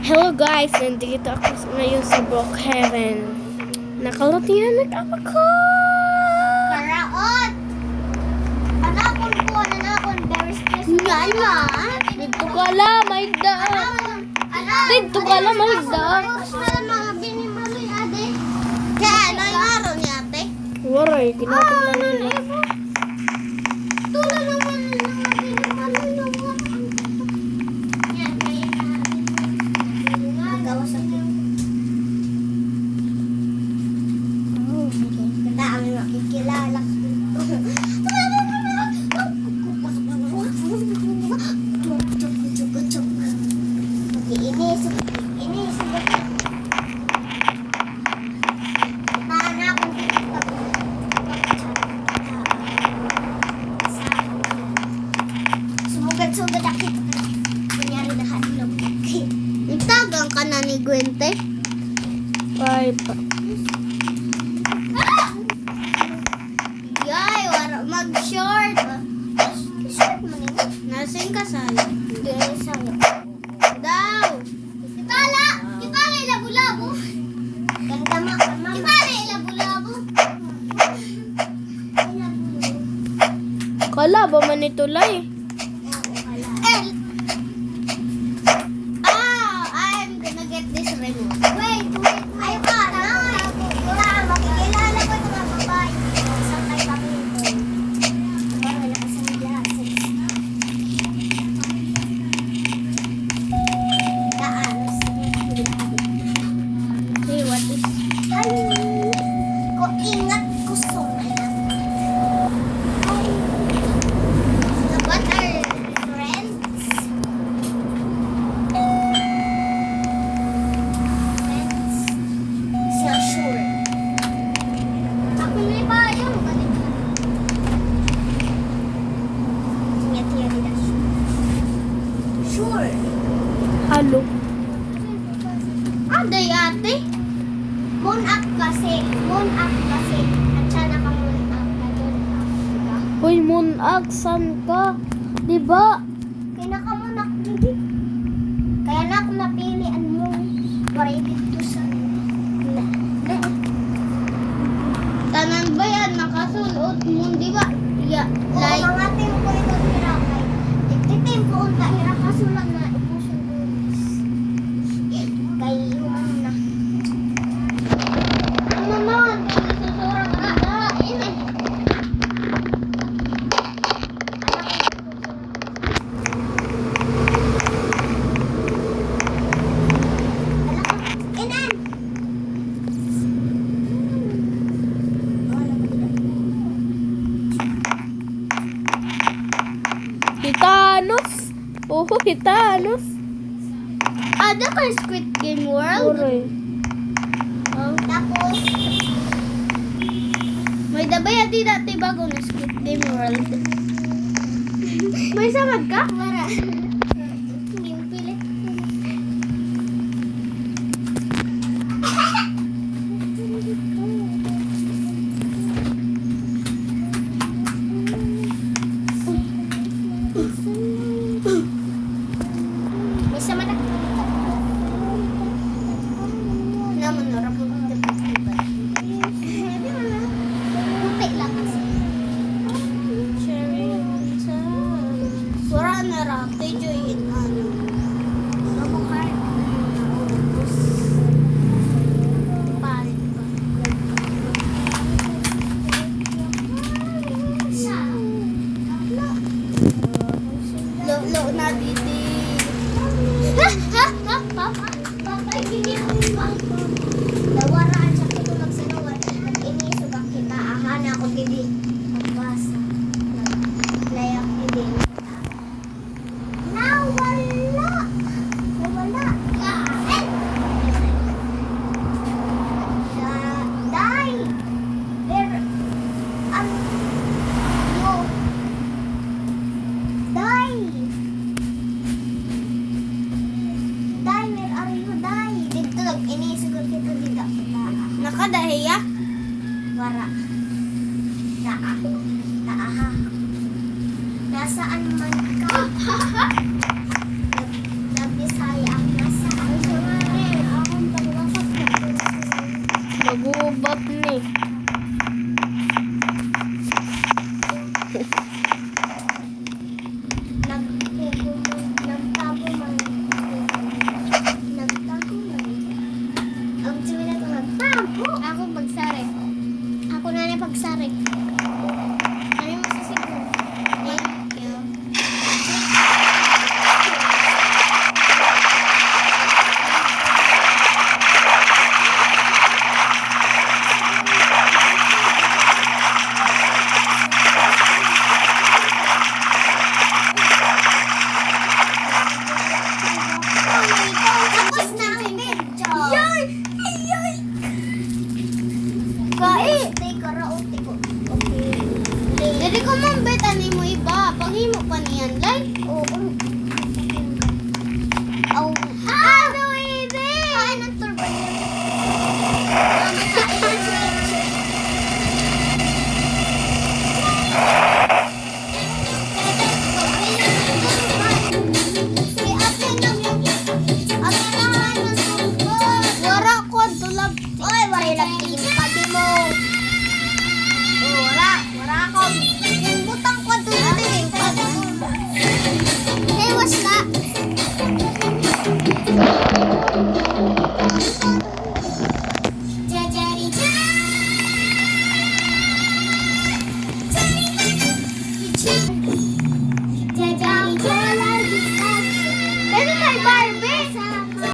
Hello guys, nandito ako ngayon sa Brookhaven. Nakalatihan ako. Karaot! Anakon, very stressful. Nga. Dito ka lang, may daan. Dito ka lang, may daan. Mga binimaloy, ate. Kaya, ano yung araw ni ate? Waray, ginatong lang nila. Tula naman ng mga binimaloy na mga. Yan, kaya na. Gawas ako. Kita ang makikilala ko. Inis. Mana ako sumugad ako. Kunyari na hadlok. Itagang ka na ni Gwente. Bye pa. Yay, wala mag-short. Short mo nito. Nasaan ka sa'yo? Hindi sa'yo. Daw. Kitala ilabo-labo. Ganda mo. Kitala ilabo-labo. Kala ba man ito lay? I'm gonna get this remote. Wait. Ayaw ka. Makikilala ko ito mga babae. Saan tayo kami ito? Wala kasi nila. Hey, what is... Ko ingat ko sumaya. What are friends? Friends? Siya sure. Ako na ba yung balik ka? Tingnan nila sure. Halo. Aday ate. Moon up kasi. At siya naka-moon up na doon. Diba? Hoy, Munag, san ka? Diba? Kaya naka-moon up dito. Kaya na ako napili ang moon. Waray dito sa... Tanan ba yan? Nakasulot moon, diba? Yeah, like... Oo, mga team ko ito hirakay. Team ko unta hirakasulang na ipusun ko. Kay human na. Ano naman? Susurang na. Ini. Inan! Hitanos. Oh, Hitanos. Ada ka Squid Game World? Waray. Tapos, may dabay ati dati bago na Squid Game World. May samad ka? Wala. Hindi mo pilit. May samad ako. Naman na rapo ng diba? Puti lang kasi. Cherry Sura na rate, joyin ano. Ako kahit palit pa. Lo na didi. Papa, hindi ako pa. Dawaraan siya kitulog sa nawal. At inisog ang kita. Ahana ako didi. Magbasa. Layak didi. Nawala. Die. There. No. Die. Die, where are you? Die. Dito inisog ang kita dito. Nakadahiya? Wara. Naa. Naaha. Nasaan man ka?